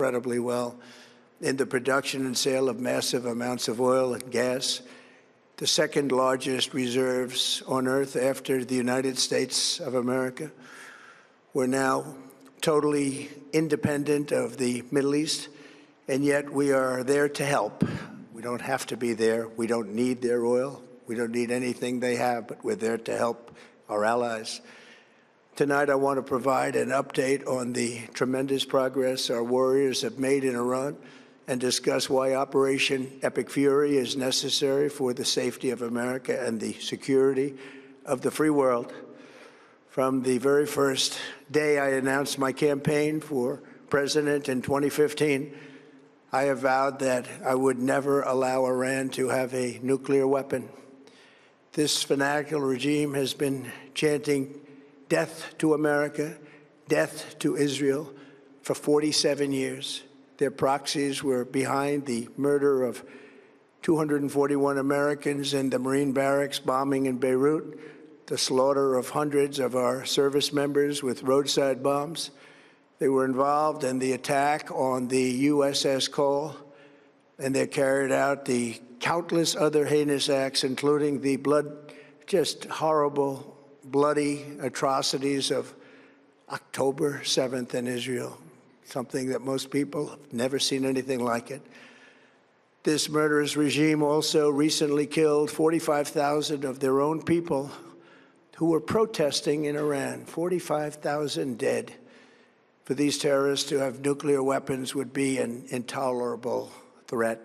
incredibly well in the production and sale of massive amounts of oil and gas, the second largest reserves on Earth after the United States of America. We're now totally independent of the Middle East, and yet we are there to help. We don't have to be there. We don't need their oil. We don't need anything they have, but we're there to help our allies. Tonight, I want to provide an update on the tremendous progress our warriors have made in Iran and discuss why Operation Epic Fury is necessary for the safety of America and the security of the free world. From the very first day I announced my campaign for president in 2015, I have vowed that I would never allow Iran to have a nuclear weapon. This fanatical regime has been chanting death to America, death to Israel for 47 years. Their proxies were behind the murder of 241 Americans in the Marine barracks bombing in Beirut, the slaughter of hundreds of our service members with roadside bombs. They were involved in the attack on the USS Cole, and they carried out the countless other heinous acts, including the just horrible, bloody atrocities of October 7th in Israel, something that most people have never seen anything like it. This murderous regime also recently killed 45,000 of their own people who were protesting in Iran. 45,000 dead. For these terrorists to have nuclear weapons would be an intolerable threat.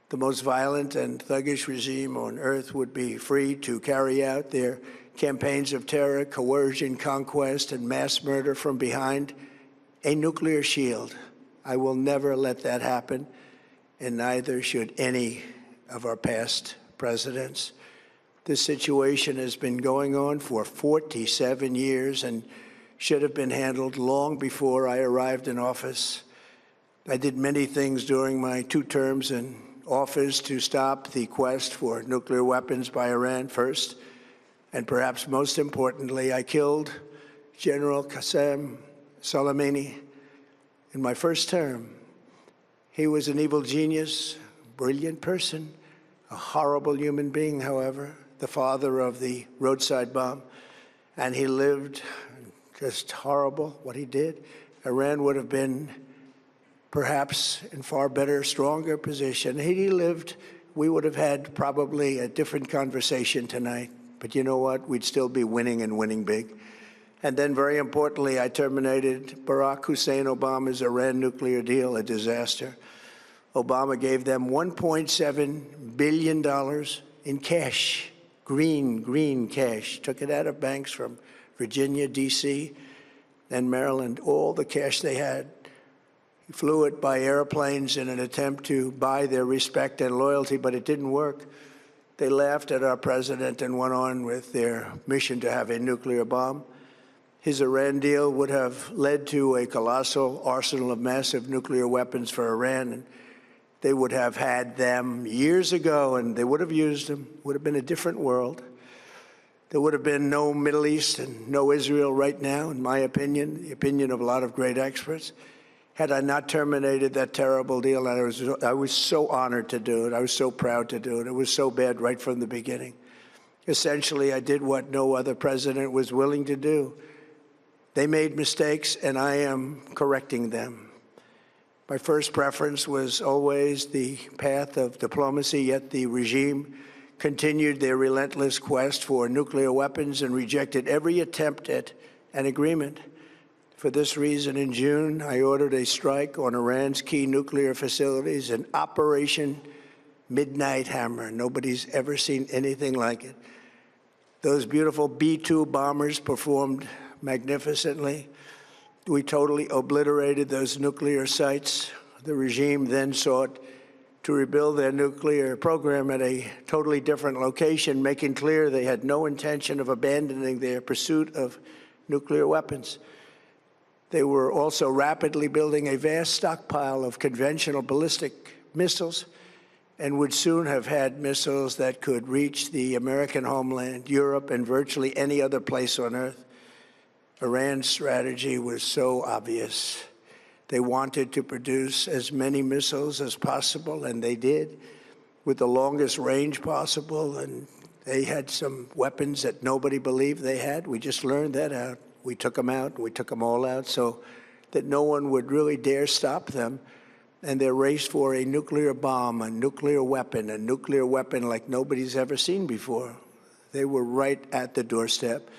The most violent and thuggish regime on earth would be free to carry out their campaigns of terror, coercion, conquest, and mass murder from behind a nuclear shield. I will never let that happen, and neither should any of our past presidents. This situation has been going on for 47 years and should have been handled long before I arrived in office. I did many things during my 2 terms in office to stop the quest for nuclear weapons by Iran first, and perhaps most importantly, I killed General Qasem Soleimani in my first term. He was an evil genius, brilliant person, a horrible human being, however, the father of the roadside bomb, and he lived just horrible what he did. Iran would have been perhaps in far better, stronger position. Had he lived, we would have had probably a different conversation tonight. But you know what? We'd still be winning and winning big. And then, very importantly, I terminated Barack Hussein Obama's Iran nuclear deal, a disaster. Obama gave them $1.7 billion in cash, green cash, took it out of banks from Virginia, D.C., and Maryland, all the cash they had. He flew it by airplanes in an attempt to buy their respect and loyalty, but it didn't work. They laughed at our president and went on with their mission to have a nuclear bomb. His Iran deal would have led to a colossal arsenal of massive nuclear weapons for Iran, and they would have had them years ago, and they would have used them. It would have been a different world. There would have been no Middle East and no Israel right now, in my opinion, the opinion of a lot of great experts, had I not terminated that terrible deal. And I was so honored to do it. I was so proud to do it. It was so bad right from the beginning. Essentially, I did what no other president was willing to do. They made mistakes, and I am correcting them. My first preference was always the path of diplomacy, yet the regime continued their relentless quest for nuclear weapons and rejected every attempt at an agreement. For this reason, in June, I ordered a strike on Iran's key nuclear facilities, an Operation Midnight Hammer. Nobody's ever seen anything like it. Those beautiful B-2 bombers performed magnificently. We totally obliterated those nuclear sites. The regime then sought to rebuild their nuclear program at a totally different location, making clear they had no intention of abandoning their pursuit of nuclear weapons. They were also rapidly building a vast stockpile of conventional ballistic missiles and would soon have had missiles that could reach the American homeland, Europe, and virtually any other place on Earth. Iran's strategy was so obvious. They wanted to produce as many missiles as possible, and they did, with the longest range possible. And they had some weapons that nobody believed they had. We just learned that out. We took them out. We took them all out so that no one would really dare stop them. And their race for a nuclear bomb, a nuclear weapon like nobody's ever seen before. They were right at the doorstep.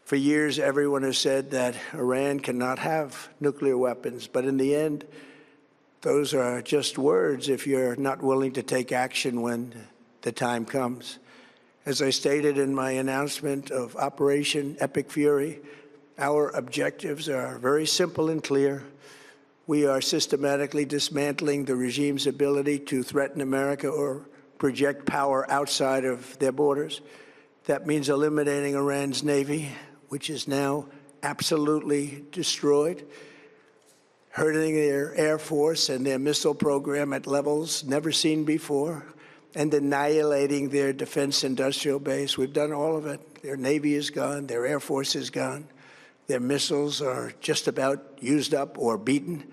For years, everyone has said that Iran cannot have nuclear weapons. But in the end, those are just words if you're not willing to take action when the time comes. As I stated in my announcement of Operation Epic Fury, our objectives are very simple and clear. We are systematically dismantling the regime's ability to threaten America or project power outside of their borders. That means eliminating Iran's Navy, which is now absolutely destroyed, hurting their Air Force and their missile program at levels never seen before, and annihilating their defense industrial base. We've done all of it. Their Navy is gone. Their Air Force is gone. Their missiles are just about used up or beaten.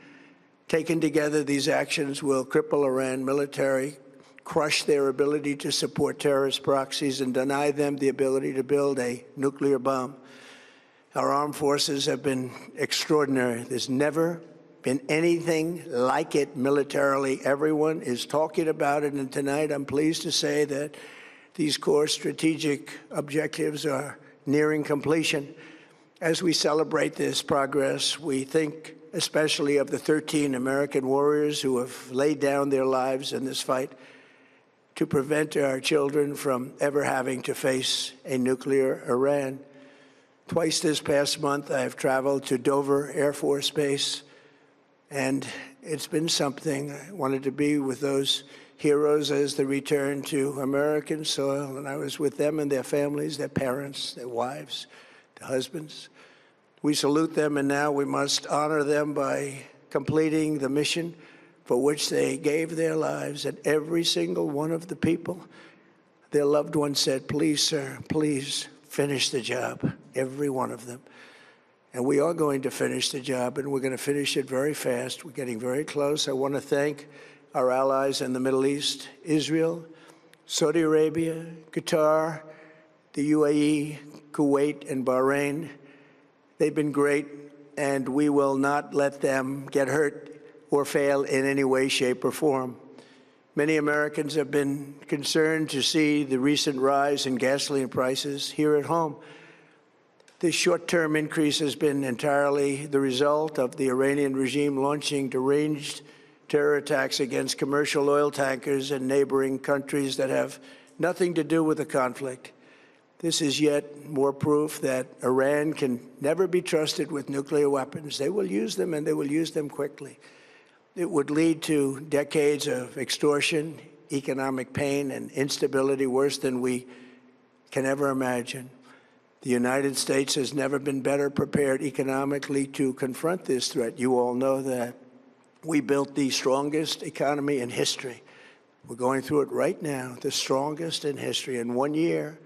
Taken together, these actions will cripple Iran military, crush their ability to support terrorist proxies, and deny them the ability to build a nuclear bomb. Our armed forces have been extraordinary. There's never been anything like it militarily. Everyone is talking about it, and tonight I'm pleased to say that these core strategic objectives are nearing completion. As we celebrate this progress, we think especially of the 13 American warriors who have laid down their lives in this fight to prevent our children from ever having to face a nuclear Iran. Twice this past month, I've traveled to Dover Air Force Base, and it's been something. I wanted to be with those heroes as they return to American soil, and I was with them and their families, their parents, their wives, their husbands. We salute them, and now we must honor them by completing the mission for which they gave their lives. And every single one of the people, their loved ones said, "Please, sir, please finish the job," every one of them. And we are going to finish the job, and we're going to finish it very fast. We're getting very close. I want to thank our allies in the Middle East, Israel, Saudi Arabia, Qatar, the UAE, Kuwait, and Bahrain. They've been great, and we will not let them get hurt or fail in any way, shape, or form. Many Americans have been concerned to see the recent rise in gasoline prices here at home. This short-term increase has been entirely the result of the Iranian regime launching deranged terror attacks against commercial oil tankers in neighboring countries that have nothing to do with the conflict. This is yet more proof that Iran can never be trusted with nuclear weapons. They will use them, and they will use them quickly. It would lead to decades of extortion, economic pain, and instability worse than we can ever imagine. The United States has never been better prepared economically to confront this threat. You all know that. We built the strongest economy in history. We're going through it right now, the strongest in history. In 1 year,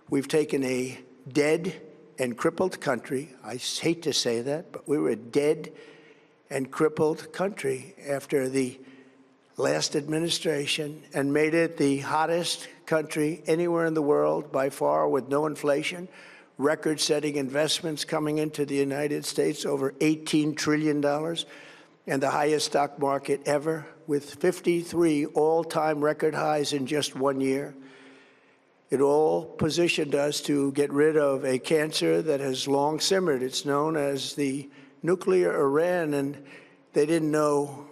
we've taken a dead and crippled country. I hate to say that, but we were a dead and crippled country after the last administration and made it the hottest country anywhere in the world by far, with no inflation, record-setting investments coming into the United States, over $18 trillion, and the highest stock market ever, with 53 all-time record highs in just 1 year. It all positioned us to get rid of a cancer that has long simmered. It's known as the nuclear Iran, and they didn't know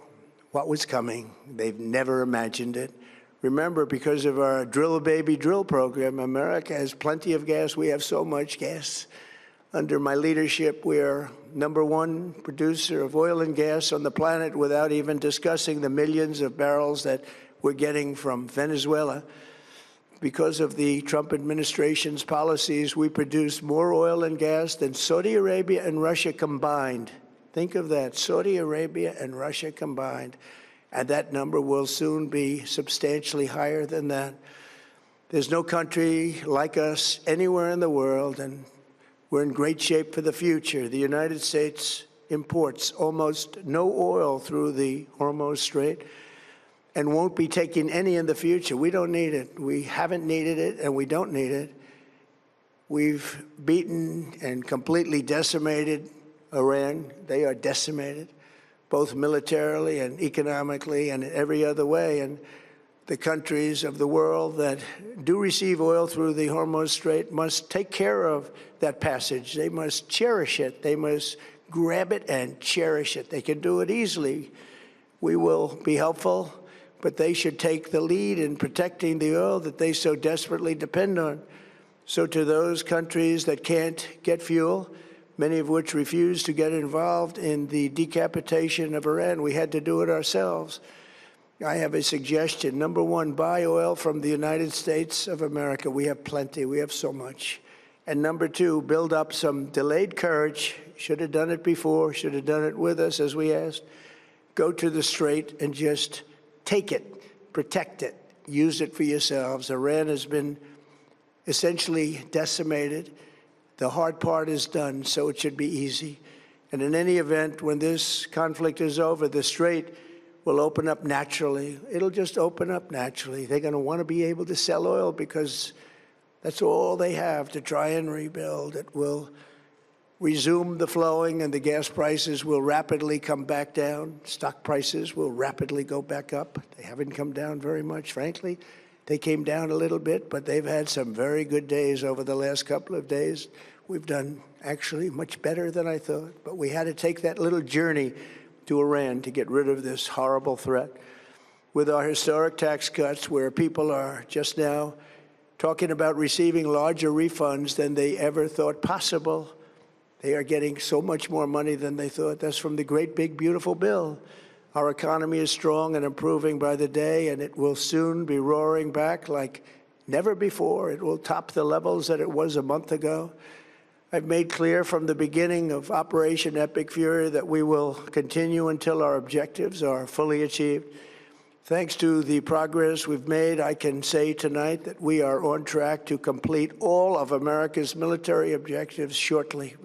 what was coming. They've never imagined it. Remember, because of our Drill Baby Drill program, America has plenty of gas. We have so much gas. Under my leadership, we are #1 producer of oil and gas on the planet, without even discussing the millions of barrels that we're getting from Venezuela. Because of the Trump administration's policies, we produce more oil and gas than Saudi Arabia and Russia combined. Think of that, Saudi Arabia and Russia combined. And that number will soon be substantially higher than that. There's no country like us anywhere in the world, and we're in great shape for the future. The United States imports almost no oil through the Hormuz Strait and won't be taking any in the future. We don't need it. We haven't needed it, and we don't need it. We've beaten and completely decimated Iran. They are decimated, both militarily and economically and in every other way. And the countries of the world that do receive oil through the Hormuz Strait must take care of that passage. They must cherish it. They must grab it and cherish it. They can do it easily. We will be helpful, but they should take the lead in protecting the oil that they so desperately depend on. So to those countries that can't get fuel, many of which refuse to get involved in the decapitation of Iran, we had to do it ourselves. I have a suggestion. Number one, buy oil from the United States of America. We have plenty. We have so much. And number two, build up some delayed courage. Should have done it before. Should have done it with us, as we asked. Go to the Strait and just take it, protect it, use it for yourselves. Iran has been essentially decimated. The hard part is done, so it should be easy. And in any event, when this conflict is over, the Strait will open up naturally. It'll just open up naturally. They're going to want to be able to sell oil because that's all they have to try and rebuild. It will resume the flowing, and the gas prices will rapidly come back down. Stock prices will rapidly go back up. They haven't come down very much, frankly. They came down a little bit, but they've had some very good days over the last couple of days. We've done actually much better than I thought, but we had to take that little journey to Iran to get rid of this horrible threat. With our historic tax cuts, where people are just now talking about receiving larger refunds than they ever thought possible, they are getting so much more money than they thought. That's from the great, big, beautiful bill. Our economy is strong and improving by the day, and it will soon be roaring back like never before. It will top the levels that it was a month ago. I've made clear from the beginning of Operation Epic Fury that we will continue until our objectives are fully achieved. Thanks to the progress we've made, I can say tonight that we are on track to complete all of America's military objectives shortly.